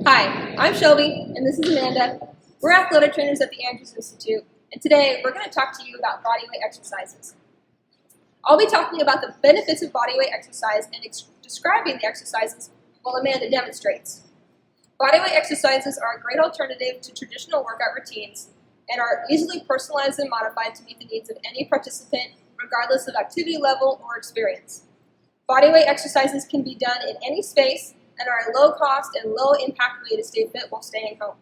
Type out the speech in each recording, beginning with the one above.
Hi, I'm Shelby, and this is Amanda. We're athletic trainers at the Andrews Institute, and today we're going to talk to you about bodyweight exercises. I'll be talking about the benefits of bodyweight exercise and describing the exercises while Amanda demonstrates. Bodyweight exercises are a great alternative to traditional workout routines and are easily personalized and modified to meet the needs of any participant, regardless of activity level or experience. Bodyweight exercises can be done in any space and are a low-cost and low-impact way to stay fit while staying home.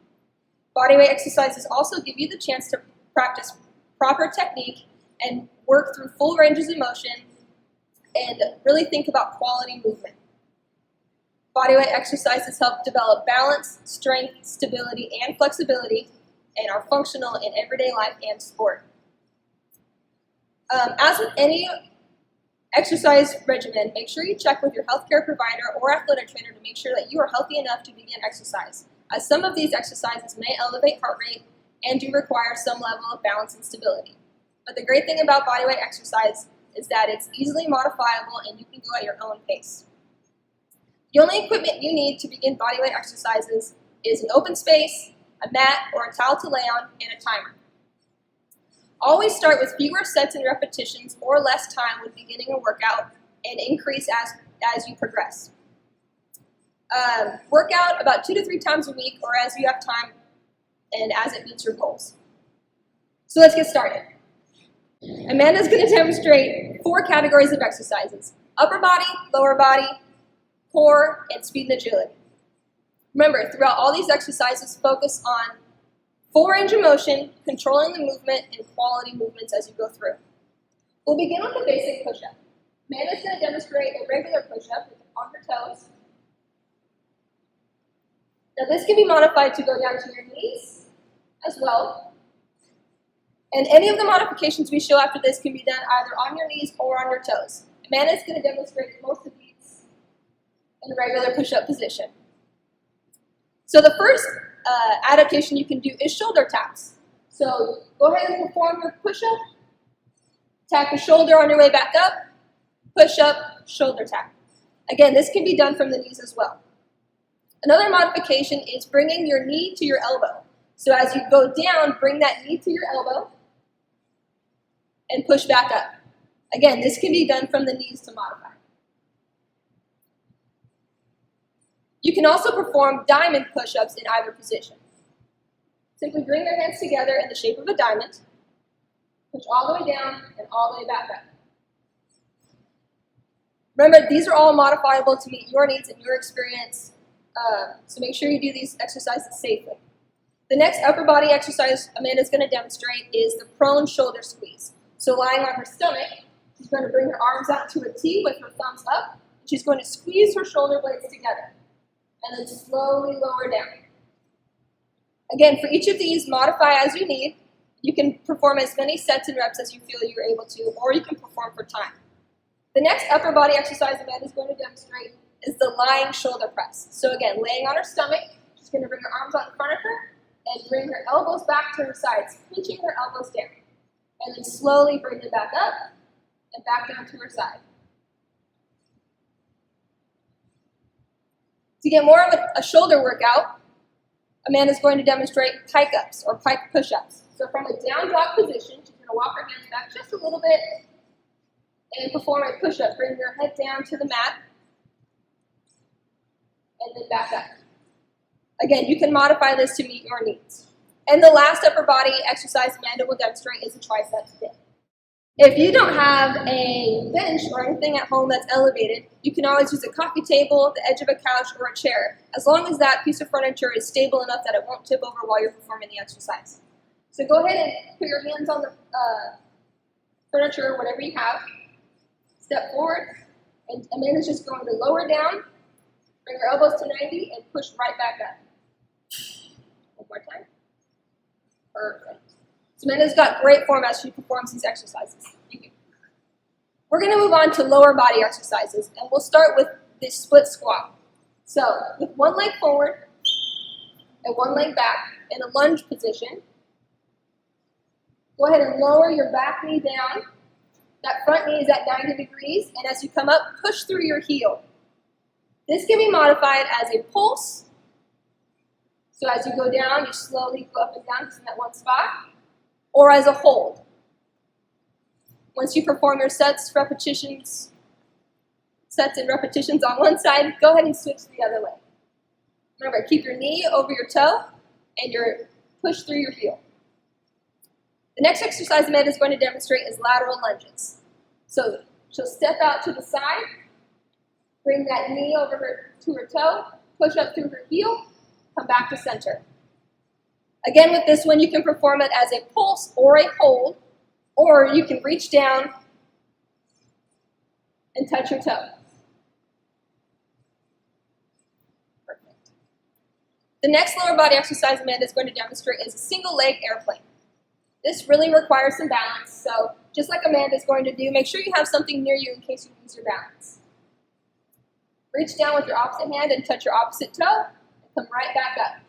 Bodyweight exercises also give you the chance to practice proper technique and work through full ranges of motion and really think about quality movement. Bodyweight exercises help develop balance, strength, stability, and flexibility and are functional in everyday life and sport. As with any exercise regimen, make sure you check with your healthcare provider or athletic trainer to make sure that you are healthy enough to begin exercise, as some of these exercises may elevate heart rate and do require some level of balance and stability. But the great thing about bodyweight exercise is that it's easily modifiable and you can go at your own pace. The only equipment you need to begin bodyweight exercises is an open space, a mat or a towel to lay on, and a timer. Always start with fewer sets and repetitions or less time when beginning a workout and increase as you progress. Work out about 2 to 3 times a week or as you have time and as it meets your goals. So let's get started. Amanda's going to demonstrate 4 categories of exercises: upper body, lower body, core, and speed and agility. Remember, throughout all these exercises, focus on full range of motion, controlling the movement, and quality movements as you go through. We'll begin with the basic push-up. Amanda's going to demonstrate a regular push-up on her toes. Now this can be modified to go down to your knees as well. And any of the modifications we show after this can be done either on your knees or on your toes. Amanda's going to demonstrate most of these in a regular push-up position. So the first adaptation you can do is shoulder taps. So go ahead and perform your push-up, tap your shoulder on your way back up, push-up, shoulder tap. Again, this can be done from the knees as well. Another modification is bringing your knee to your elbow. So as you go down, bring that knee to your elbow and push back up. Again, this can be done from the knees to modify. You can also perform diamond push-ups in either position. Simply bring your hands together in the shape of a diamond, push all the way down and all the way back up. Remember, these are all modifiable to meet your needs and your experience, so make sure you do these exercises safely. The next upper body exercise Amanda's going to demonstrate is the prone shoulder squeeze. So lying on her stomach, she's going to bring her arms out to a T with her thumbs up, and she's going to squeeze her shoulder blades together, and then slowly lower down. Again, for each of these, modify as you need. You can perform as many sets and reps as you feel you're able to, or you can perform for time. The next upper body exercise Amanda's going to demonstrate is the lying shoulder press. So again, laying on her stomach, she's going to bring her arms out in front of her and bring her elbows back to her sides, pinching her elbows down. And then slowly bring them back up and back down to her side. To get more of a shoulder workout, Amanda's going to demonstrate pike ups or pike push-ups. So from a down dog position, she's going to walk her hands back just a little bit and perform a push-up. Bring your head down to the mat and then back up. Again, you can modify this to meet your needs. And the last upper body exercise Amanda will demonstrate is a tricep stick. If you don't have a bench or anything at home that's elevated, you can always use a coffee table, the edge of a couch, or a chair, as long as that piece of furniture is stable enough that it won't tip over while you're performing the exercise. So go ahead and put your hands on the furniture or whatever you have. Step forward, and Amanda's just going to lower down, bring her elbows to 90, and push right back up. One more time. Perfect. So Amanda's got great form as she performs these exercises. We're going to move on to lower body exercises, and we'll start with this split squat. So with one leg forward and one leg back in a lunge position, go ahead and lower your back knee down. That front knee is at 90 degrees, and as you come up, push through your heel. This can be modified as a pulse So as you go down, you slowly go up and down just in that one spot, or as a hold. Once you perform your sets and repetitions on one side, go ahead and switch to the other leg. Remember, keep your knee over your toe and your push through your heel. The next exercise Amanda is going to demonstrate is lateral lunges. So she'll step out to the side, bring that knee over to her toe, push up through her heel, come back to center. Again, with this one, you can perform it as a pulse or a hold, or you can reach down and touch your toe. Perfect. The next lower body exercise Amanda is going to demonstrate is a single leg airplane. This really requires some balance, so just like Amanda is going to do, make sure you have something near you in case you lose your balance. Reach down with your opposite hand and touch your opposite toe, and come right back up.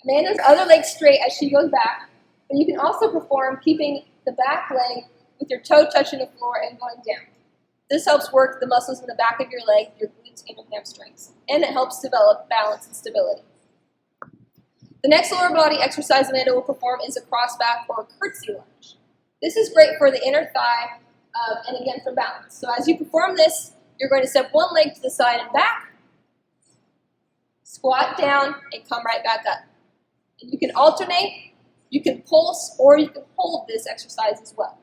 Amanda's other leg straight as she goes back, but you can also perform keeping the back leg with your toe touching the floor and going down. This helps work the muscles in the back of your leg, your glutes and your hamstrings, and it helps develop balance and stability. The next lower body exercise Amanda will perform is a cross back or curtsy lunge. This is great for the inner thigh and again for balance. So as you perform this, you're going to step one leg to the side and back, squat down, and come right back up. And you can alternate, you can pulse, or you can hold this exercise as well.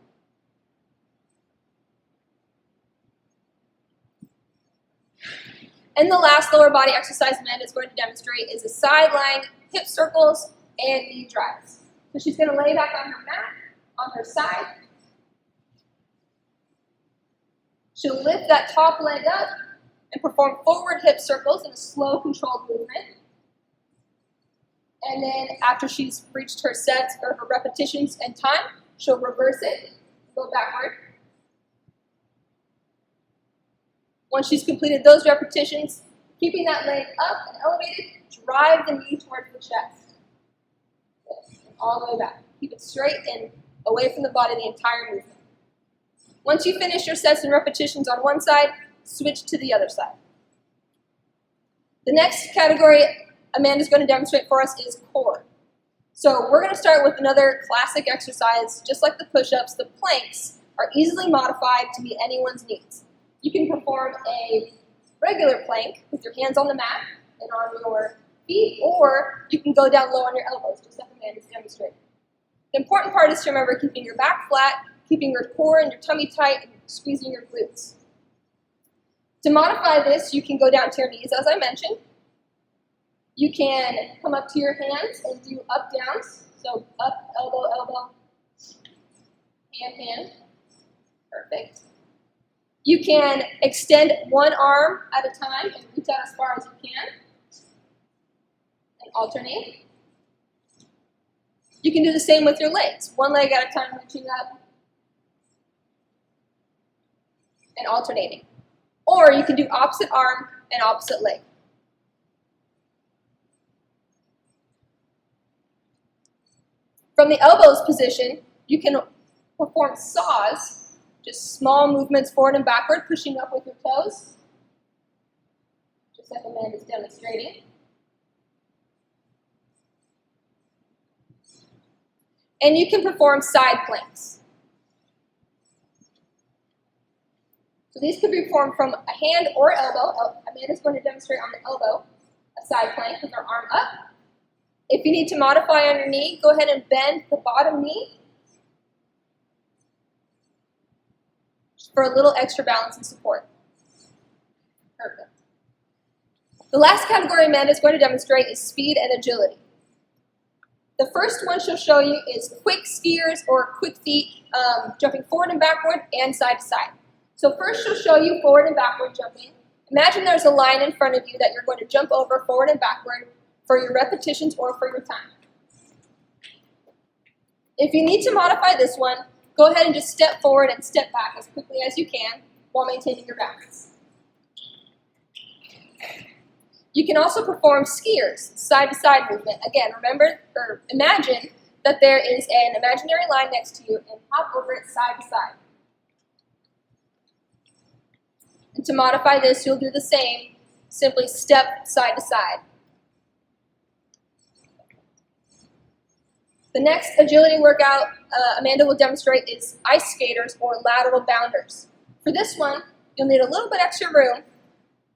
And the last lower body exercise Amanda is going to demonstrate is a side lying hip circles and knee drives. So she's going to lay back on her mat, on her side. She'll lift that top leg up and perform forward hip circles in a slow, controlled movement. And then after she's reached her sets or her repetitions and time, she'll reverse it, go backward. Once she's completed those repetitions, keeping that leg up and elevated, drive the knee towards the chest. And all the way back. Keep it straight and away from the body the entire movement. Once you finish your sets and repetitions on one side, switch to the other side. The next category Amanda's going to demonstrate for us is core. So we're going to start with another classic exercise. Just like the push-ups, the planks are easily modified to meet anyone's needs. You can perform a regular plank with your hands on the mat and on your feet, or you can go down low on your elbows, just like Amanda's demonstrated. The important part is to remember keeping your back flat, keeping your core and your tummy tight, and squeezing your glutes. To modify this, you can go down to your knees, as I mentioned. You can come up to your hands and do up downs. So up, elbow, elbow, hand, hand. Perfect. You can extend one arm at a time and reach out as far as you can. And alternate. You can do the same with your legs. One leg at a time, reaching up and alternating. Or you can do opposite arm and opposite leg. From the elbows position, you can perform saws, just small movements forward and backward, pushing up with your toes, just like Amanda's demonstrating. And you can perform side planks. So these could be performed from a hand or elbow. Amanda's going to demonstrate on the elbow, a side plank with her arm up. If you need to modify on your knee, go ahead and bend the bottom knee for a little extra balance and support. Perfect. The last category Amanda is going to demonstrate is speed and agility. The first one she'll show you is quick skiers or quick feet, jumping forward and backward and side to side. So first she'll show you forward and backward jumping. Imagine there's a line in front of you that you're going to jump over forward and backward for your repetitions or for your time. If you need to modify this one, go ahead and just step forward and step back as quickly as you can while maintaining your balance. You can also perform skiers, side-to-side movement. Again, remember or imagine that there is an imaginary line next to you and hop over it side to side. And to modify this, you'll do the same, simply step side to side. The next agility workout Amanda will demonstrate is ice skaters or lateral bounders. For this one, you'll need a little bit extra room,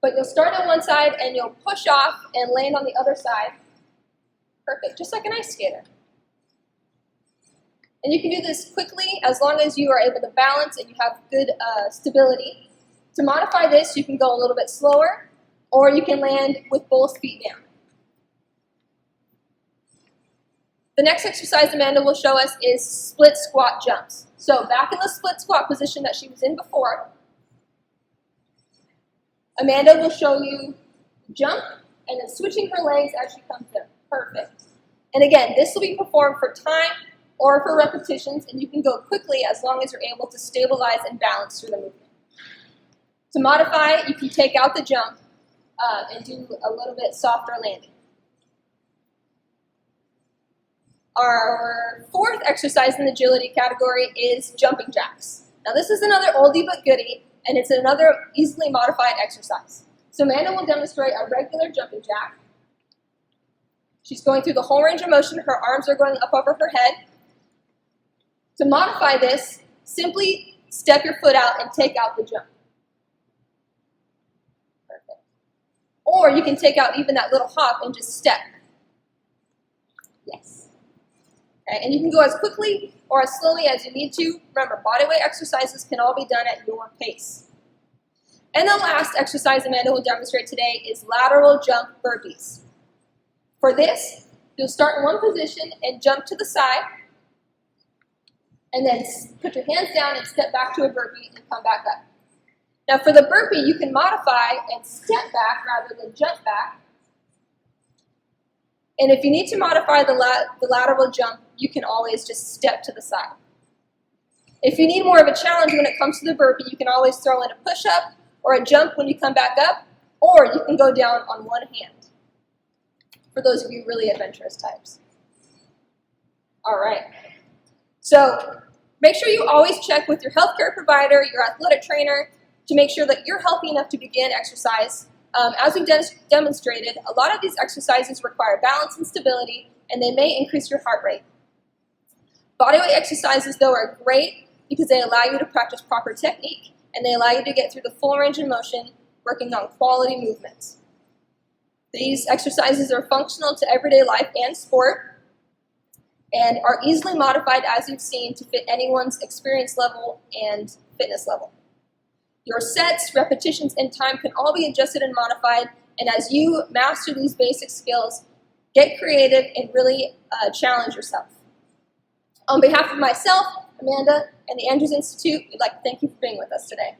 but you'll start on one side and you'll push off and land on the other side. Perfect, just like an ice skater. And you can do this quickly as long as you are able to balance and you have good stability. To modify this, you can go a little bit slower, or you can land with both feet down. The next exercise Amanda will show us is split squat jumps. So back in the split squat position that she was in before, Amanda will show you jump and then switching her legs as she comes in. Perfect. And again, this will be performed for time or for repetitions, and you can go quickly as long as you're able to stabilize and balance through the movement. To modify, you can take out the jump and do a little bit softer landing. Our fourth exercise in the agility category is jumping jacks. Now this is another oldie but goodie, and it's another easily modified exercise. So Amanda will demonstrate a regular jumping jack. She's going through the whole range of motion. Her arms are going up over her head. To modify this, simply step your foot out and take out the jump. Perfect. Or you can take out even that little hop and just step. Yes. Okay, and you can go as quickly or as slowly as you need to. Remember, bodyweight exercises can all be done at your pace. And the last exercise Amanda will demonstrate today is lateral jump burpees. For this, you'll start in one position and jump to the side, and then put your hands down and step back to a burpee and come back up. Now for the burpee, you can modify and step back rather than jump back. And if you need to modify the lateral jump, you can always just step to the side. If you need more of a challenge when it comes to the burpee, you can always throw in a push-up or a jump when you come back up, or you can go down on one hand, for those of you really adventurous types. All right. So make sure you always check with your healthcare provider, your athletic trainer, to make sure that you're healthy enough to begin exercise. As we've demonstrated, a lot of these exercises require balance and stability, and they may increase your heart rate. Bodyweight exercises, though, are great because they allow you to practice proper technique, and they allow you to get through the full range of motion, working on quality movements. These exercises are functional to everyday life and sport, and are easily modified, as you've seen, to fit anyone's experience level and fitness level. Your sets, repetitions, and time can all be adjusted and modified, and as you master these basic skills, get creative and really challenge yourself. On behalf of myself, Amanda, and the Andrews Institute, we'd like to thank you for being with us today.